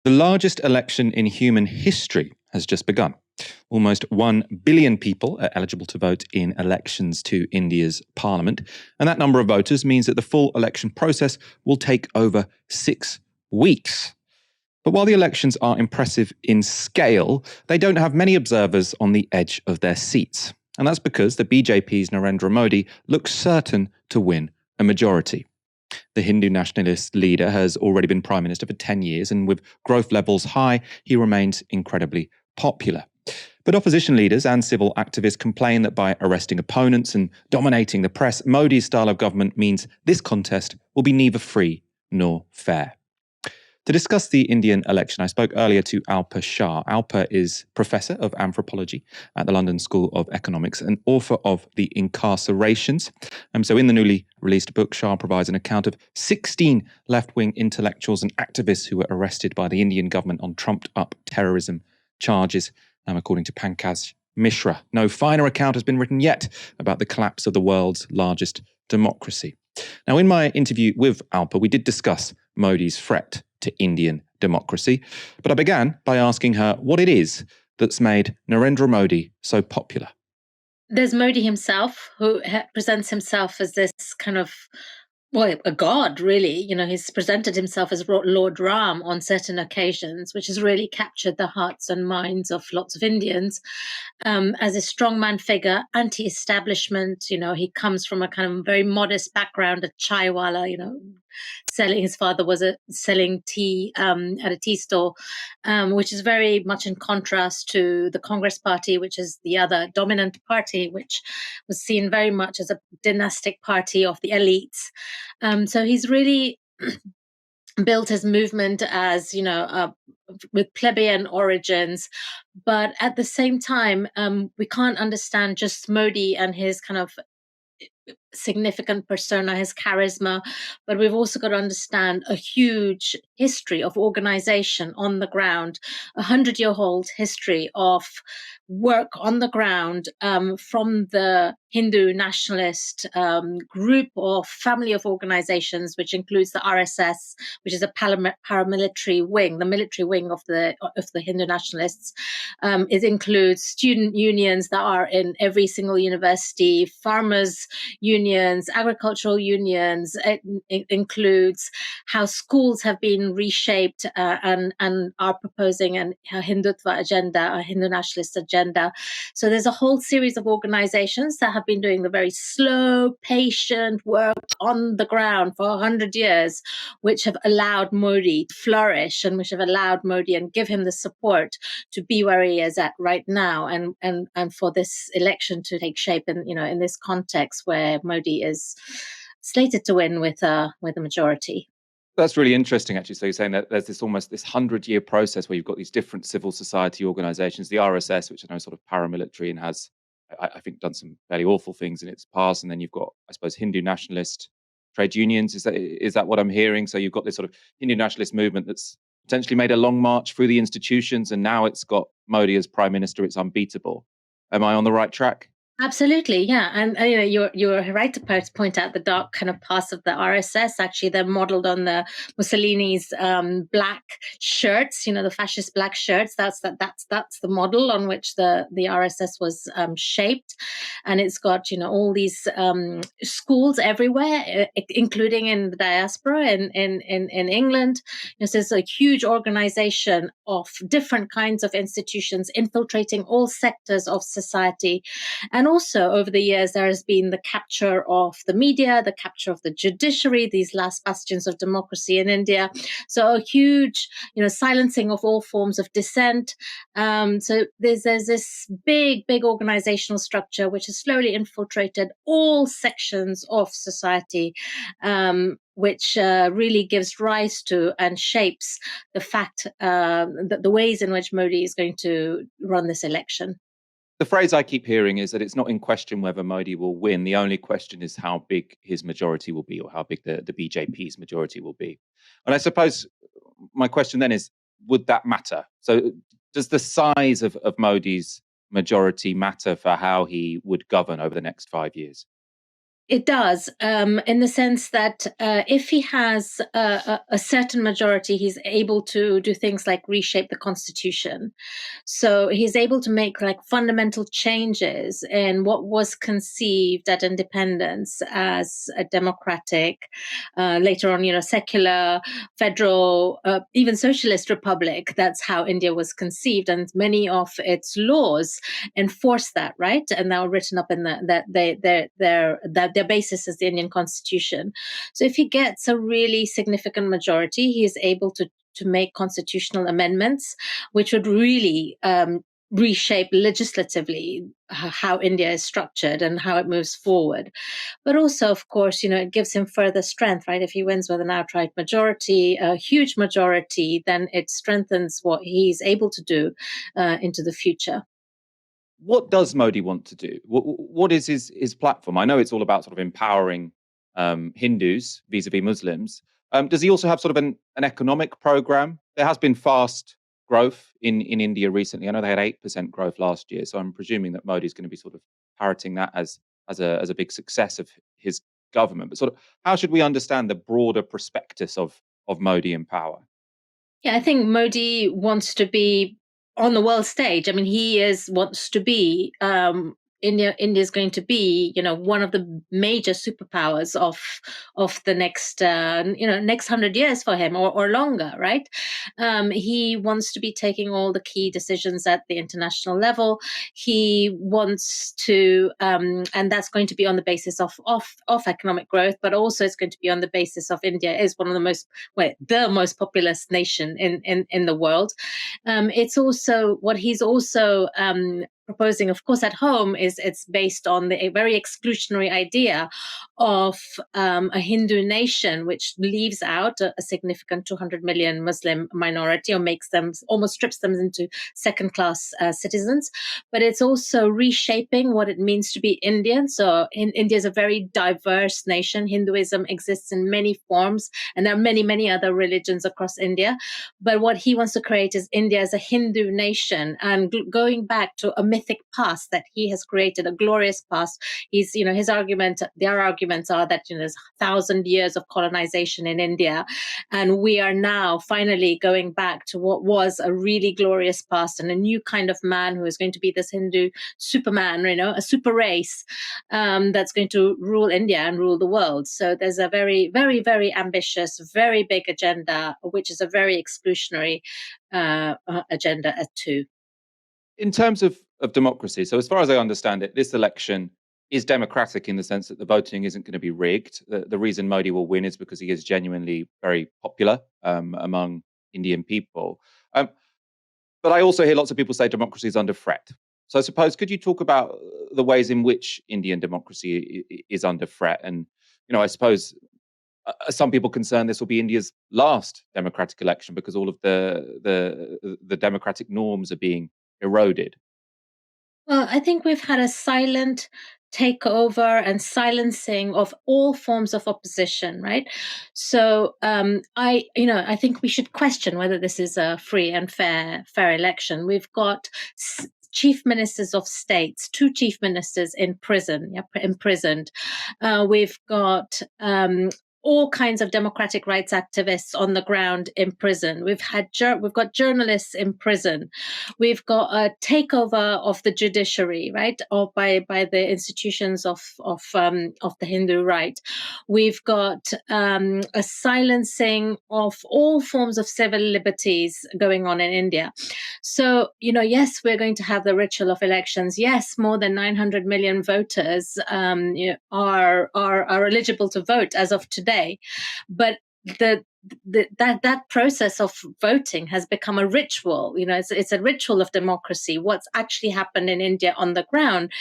The largest election in human history has just begun. Almost 1 billion people are eligible to vote in elections to India's parliament, and that number of voters means that the full election process will take over 6 weeks. But while the elections are impressive in scale, they don't have many observers on the edge of their seats. And that's because the BJP's Narendra Modi looks certain to win a majority. The Hindu nationalist leader has already been prime minister for 10 years, and with growth levels high, he remains incredibly popular. But opposition leaders and civil activists complain that by arresting opponents and dominating the press, Modi's style of government means this contest will be neither free nor fair. To discuss the Indian election, I spoke earlier to Alpa Shah. Alpa is Professor of Anthropology at the London School of Economics and author of The Incarcerations. So in the newly released book, Shah provides an account of 16 left-wing intellectuals and activists who were arrested by the Indian government on trumped-up terrorism charges, according to Pankaj Mishra. No finer account has been written yet about the collapse of the world's largest democracy. Now, in my interview with Alpa, we did discuss Modi's threat to Indian democracy, but I began by asking her what it is that's made Narendra Modi so popular. There's Modi himself, who presents himself as this kind of, a god, really. He's presented himself as Lord Ram on certain occasions, which has really captured the hearts and minds of lots of Indians. As a strongman figure, anti-establishment, he comes from a kind of very modest background, a chaiwala, his father was selling tea at a tea store, which is very much in contrast to the Congress party, which is the other dominant party, which was seen very much as a dynastic party of the elites. So he's really built his movement as, with plebeian origins. But at the same time, we can't understand just Modi and his kind of significant persona, his charisma, but we've also got to understand a huge history of organization on the ground, 100-year-old history of work on the ground from the Hindu nationalist group or family of organizations, which includes the RSS, which is a paramilitary wing, the military wing of the Hindu nationalists. It includes student unions that are in every single university, farmers' unions, agricultural unions. It includes how schools have been reshaped and are proposing a Hindutva agenda, a Hindu nationalist agenda. So there's a whole series of organizations that have been doing the very slow, patient work on the ground for 100 years, which have allowed Modi to flourish and which have allowed Modi and give him the support to be where he is at right now, and for this election to take shape in this context where Modi is slated to win with a majority. That's really interesting, actually. So you're saying that there's this almost this 100-year process where you've got these different civil society organizations, the RSS, which I know is sort of paramilitary and has, I think, done some fairly awful things in its past. And then you've got, I suppose, Hindu nationalist trade unions. Is that what I'm hearing? So you've got this sort of Hindu nationalist movement that's potentially made a long march through the institutions, and now it's got Modi as prime minister. It's unbeatable. Am I on the right track? Absolutely, yeah, and you're right to point out the dark kind of past of the RSS. Actually, they're modeled on the Mussolini's black shirts, the fascist black shirts. That's the model on which the RSS was shaped, and it's got all these schools everywhere, including in the diaspora in England. So there's a huge organization of different kinds of institutions infiltrating all sectors of society. And also, over the years, there has been the capture of the media, the capture of the judiciary, these last bastions of democracy in India. So a huge, silencing of all forms of dissent. So there's this big organizational structure which has slowly infiltrated all sections of society, which really gives rise to and shapes the fact that the ways in which Modi is going to run this election. The phrase I keep hearing is that it's not in question whether Modi will win. The only question is how big his majority will be, or how big the BJP's majority will be. And I suppose my question then is, would that matter? So does the size of Modi's majority matter for how he would govern over the next 5 years? It does, in the sense that if he has a certain majority, he's able to do things like reshape the constitution. So he's able to make like fundamental changes in what was conceived at independence as a democratic, later on, secular, federal, even socialist republic. That's how India was conceived, and many of its laws enforce that, right? And they were written up in their basis is the Indian constitution. So if he gets a really significant majority, he is able to make constitutional amendments, which would really reshape legislatively how India is structured and how it moves forward. But also, of course, it gives him further strength, right? If he wins with an outright majority, a huge majority, then it strengthens what he's able to do into the future. What does Modi want to do? What is his platform? I know it's all about sort of empowering Hindus vis-a-vis Muslims. Does he also have sort of an economic program? There has been fast growth in India recently. I know they had 8% growth last year, so I'm presuming that Modi is going to be sort of parroting that as a big success of his government. But sort of, how should we understand the broader prospectus of Modi in power? Yeah, I think Modi wants to be on the world stage. I mean, wants to be India. India is going to be, one of the major superpowers of the next, next 100 years for him, or longer, right? He wants to be taking all the key decisions at the international level. He wants to, and that's going to be on the basis of economic growth, but also it's going to be on the basis of India is one of the most populous nation in the world. It's also what he's also proposing, of course, at home it's based on a very exclusionary idea of a Hindu nation, which leaves out a significant 200 million Muslim minority, or almost strips them into second-class citizens. But it's also reshaping what it means to be Indian. So India is a very diverse nation. Hinduism exists in many forms, and there are many, many other religions across India. But what he wants to create is India as a Hindu nation, and going back to a mythic past that he has created, a glorious past. Their arguments are that there's 1,000 years of colonization in India, and we are now finally going back to what was a really glorious past, and a new kind of man who is going to be this Hindu superman, a super race that's going to rule India and rule the world. So there's a very, very, very ambitious, very big agenda, which is a very exclusionary agenda too. In terms of democracy, so as far as I understand it, this election is democratic in the sense that the voting isn't going to be rigged. The reason Modi will win is because he is genuinely very popular among Indian people. But I also hear lots of people say democracy is under threat. So I suppose, could you talk about the ways in which Indian democracy is under threat? And, I suppose some people concerned this will be India's last democratic election because all of the democratic norms are being eroded. Well, I think we've had a silent takeover and silencing of all forms of opposition, right? So I think we should question whether this is a free and fair election. We've got chief ministers of states, two chief ministers in prison, imprisoned. We've got all kinds of democratic rights activists on the ground in prison. We've got journalists in prison. We've got a takeover of the judiciary, right, or by the institutions of the Hindu right. We've got a silencing of all forms of civil liberties going on in India. So yes, we're going to have the ritual of elections. Yes, more than 900 million voters are eligible to vote as of today. But that process of voting has become a ritual. It's a ritual of democracy. What's actually happened in India on the ground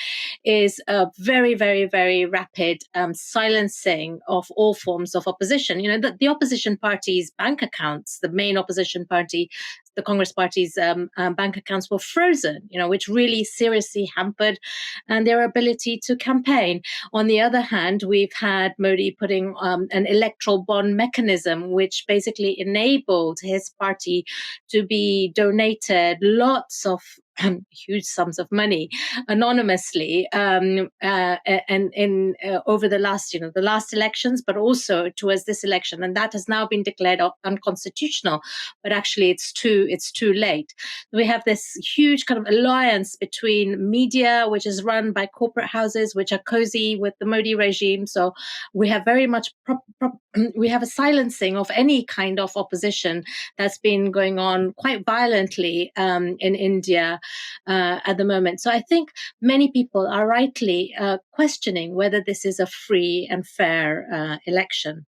is a very, very, very rapid silencing of all forms of opposition. The opposition party's bank accounts, the main opposition party, the Congress Party's bank accounts were frozen, which really seriously hampered their ability to campaign. On the other hand, we've had Modi putting an electoral bond mechanism, which basically enabled his party to be donated lots of huge sums of money anonymously, and in over the last, the last elections, but also towards this election, and that has now been declared unconstitutional. But actually, it's too late. We have this huge kind of alliance between media, which is run by corporate houses, which are cozy with the Modi regime. So we have very much we have a silencing of any kind of opposition that's been going on quite violently in India at the moment. So I think many people are rightly questioning whether this is a free and fair election.